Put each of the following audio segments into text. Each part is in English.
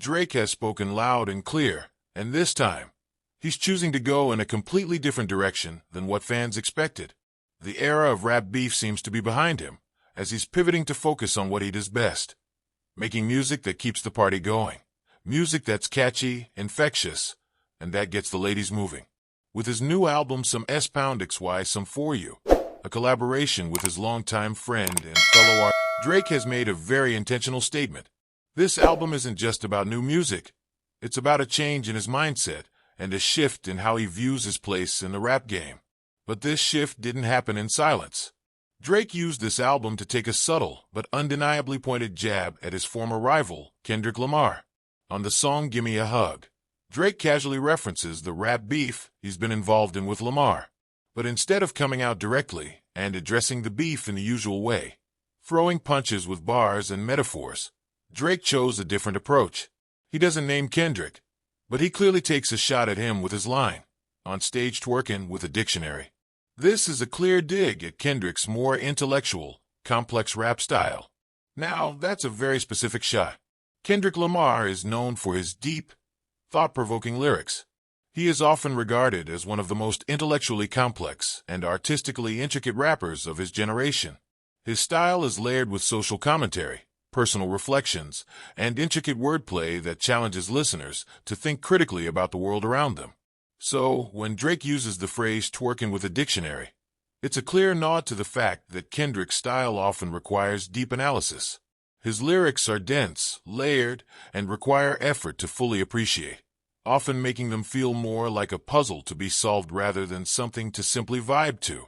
Drake has spoken loud and clear, and this time, he's choosing to go in a completely different direction than what fans expected. The era of rap beef seems to be behind him, as he's pivoting to focus on what he does best. Making music that keeps the party going. Music that's catchy, infectious, and that gets the ladies moving. With his new album Some S#XY Some For You, a collaboration with his longtime friend and fellow artist, Drake has made a very intentional statement. This album isn't just about new music. It's about a change in his mindset and a shift in how he views his place in the rap game. But this shift didn't happen in silence. Drake used this album to take a subtle but undeniably pointed jab at his former rival, Kendrick Lamar. On the song Gimme a Hug, Drake casually references the rap beef he's been involved in with Lamar. But instead of coming out directly and addressing the beef in the usual way, throwing punches with bars and metaphors, Drake chose a different approach. He doesn't name Kendrick, but he clearly takes a shot at him with his line, "On Stage Twerkin with a Dictionary." This is a clear dig at Kendrick's more intellectual, complex rap style. Now, that's a very specific shot. Kendrick Lamar is known for his deep, thought-provoking lyrics. He is often regarded as one of the most intellectually complex and artistically intricate rappers of his generation. His style is layered with social commentary, personal reflections, and intricate wordplay that challenges listeners to think critically about the world around them. So, when Drake uses the phrase twerking with a dictionary, it's a clear nod to the fact that Kendrick's style often requires deep analysis. His lyrics are dense, layered, and require effort to fully appreciate, often making them feel more like a puzzle to be solved rather than something to simply vibe to.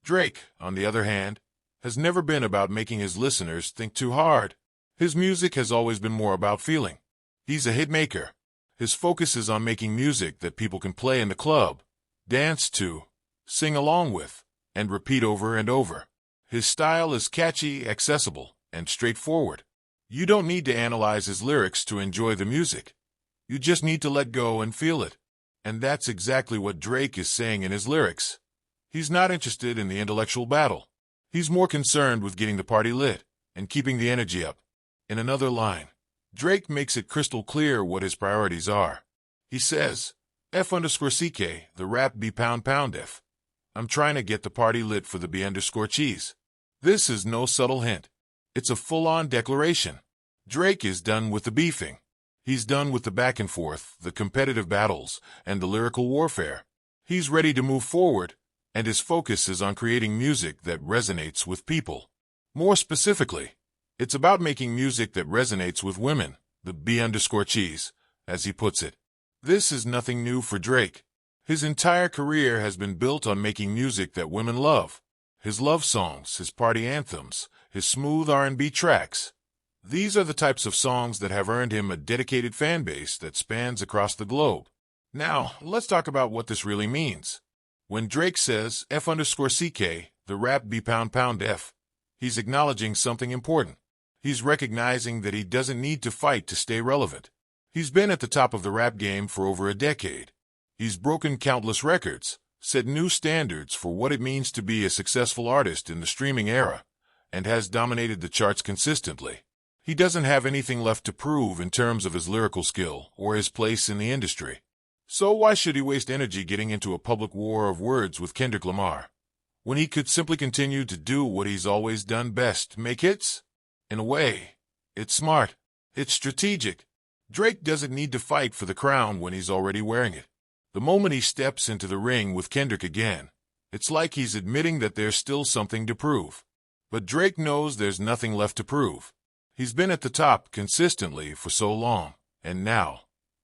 Drake, on the other hand, has never been about making his listeners think too hard. His music has always been more about feeling. He's a hitmaker. His focus is on making music that people can play in the club, dance to, sing along with, and repeat over and over. His style is catchy, accessible, and straightforward. You don't need to analyze his lyrics to enjoy the music. You just need to let go and feel it. And that's exactly what Drake is saying in his lyrics. He's not interested in the intellectual battle. He's more concerned with getting the party lit and keeping the energy up. In another line, Drake makes it crystal clear what his priorities are. He says, F_CK, the rap B pound F. I'm trying to get the party lit for the B_cheese. This is no subtle hint. It's a full-on declaration. Drake is done with the beefing. He's done with the back and forth, the competitive battles, and the lyrical warfare. He's ready to move forward, and his focus is on creating music that resonates with people. More specifically, it's about making music that resonates with women, the B_cheese, as he puts it. This is nothing new for Drake. His entire career has been built on making music that women love. His love songs, his party anthems, his smooth R&B tracks. These are the types of songs that have earned him a dedicated fan base that spans across the globe. Now, let's talk about what this really means. When Drake says F_CK, the rap B pound F, he's acknowledging something important. He's recognizing that he doesn't need to fight to stay relevant. He's been at the top of the rap game for over a decade. He's broken countless records, set new standards for what it means to be a successful artist in the streaming era, and has dominated the charts consistently. He doesn't have anything left to prove in terms of his lyrical skill or his place in the industry. So why should he waste energy getting into a public war of words with Kendrick Lamar, when he could simply continue to do what he's always done best, make hits? In a way, it's smart. It's strategic. Drake doesn't need to fight for the crown when he's already wearing it. The moment he steps into the ring with Kendrick again, it's like he's admitting that there's still something to prove. But Drake knows there's nothing left to prove. He's been at the top consistently for so long, and now,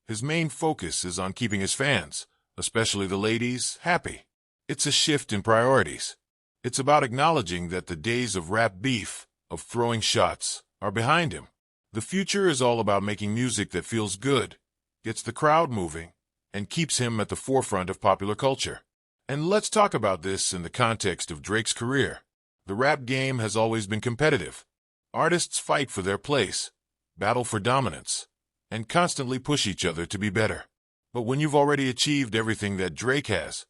his main focus is on keeping his fans, especially the ladies, happy. It's a shift in priorities. It's about acknowledging that the days of rap beef, of throwing shots, are behind him. The future is all about making music that feels good, gets the crowd moving, and keeps him at the forefront of popular culture. And let's talk about this in the context of Drake's career. The rap game has always been competitive. Artists fight for their place, battle for dominance, and constantly push each other to be better. But when you've already achieved everything that Drake has,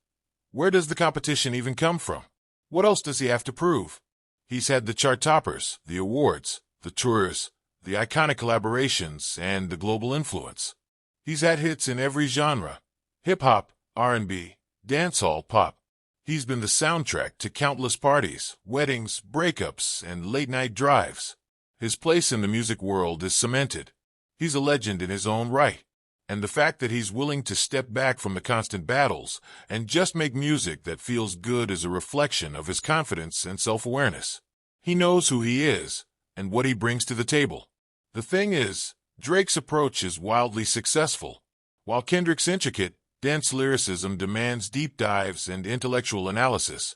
where does the competition even come from? What else does he have to prove? He's had the chart toppers, the awards, the tours, the iconic collaborations, and the global influence. He's had hits in every genre: hip-hop, R&B, dancehall, pop. He's been the soundtrack to countless parties, weddings, breakups, and late-night drives. His place in the music world is cemented. He's a legend in his own right. And the fact that he's willing to step back from the constant battles and just make music that feels good is a reflection of his confidence and self-awareness. He knows who he is and what he brings to the table. The thing is, Drake's approach is wildly successful. While Kendrick's intricate, dense lyricism demands deep dives and intellectual analysis,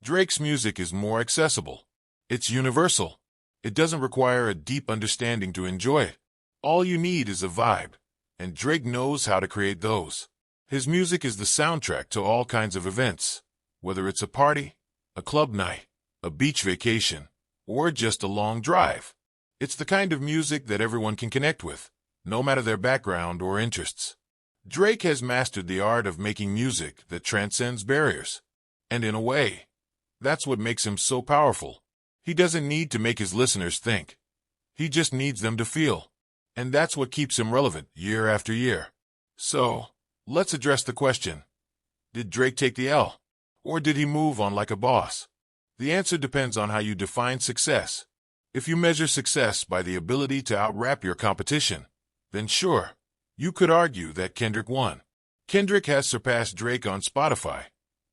Drake's music is more accessible. It's universal. It doesn't require a deep understanding to enjoy it. All you need is a vibe. And Drake knows how to create those. His music is the soundtrack to all kinds of events, whether it's a party, a club night, a beach vacation, or just a long drive. It's the kind of music that everyone can connect with, no matter their background or interests. Drake has mastered the art of making music that transcends barriers. And in a way, that's what makes him so powerful. He doesn't need to make his listeners think. He just needs them to feel. And that's what keeps him relevant year after year. So, let's address the question. Did Drake take the L? Or did he move on like a boss? The answer depends on how you define success. If you measure success by the ability to out-rap your competition, then sure, you could argue that Kendrick won. Kendrick has surpassed Drake on Spotify,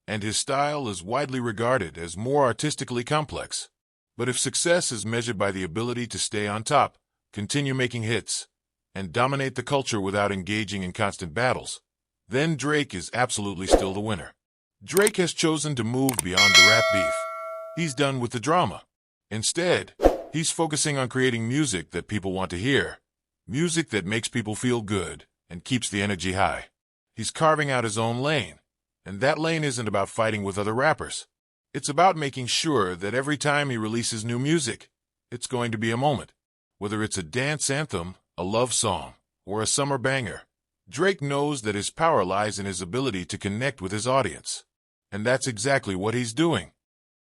and his style is widely regarded as more artistically complex. But if success is measured by the ability to stay on top, continue making hits, and dominate the culture without engaging in constant battles, then Drake is absolutely still the winner. Drake has chosen to move beyond the rap beef. He's done with the drama. Instead, he's focusing on creating music that people want to hear, music that makes people feel good and keeps the energy high. He's carving out his own lane, and that lane isn't about fighting with other rappers. It's about making sure that every time he releases new music, it's going to be a moment. Whether it's a dance anthem, a love song, or a summer banger, Drake knows that his power lies in his ability to connect with his audience. And that's exactly what he's doing.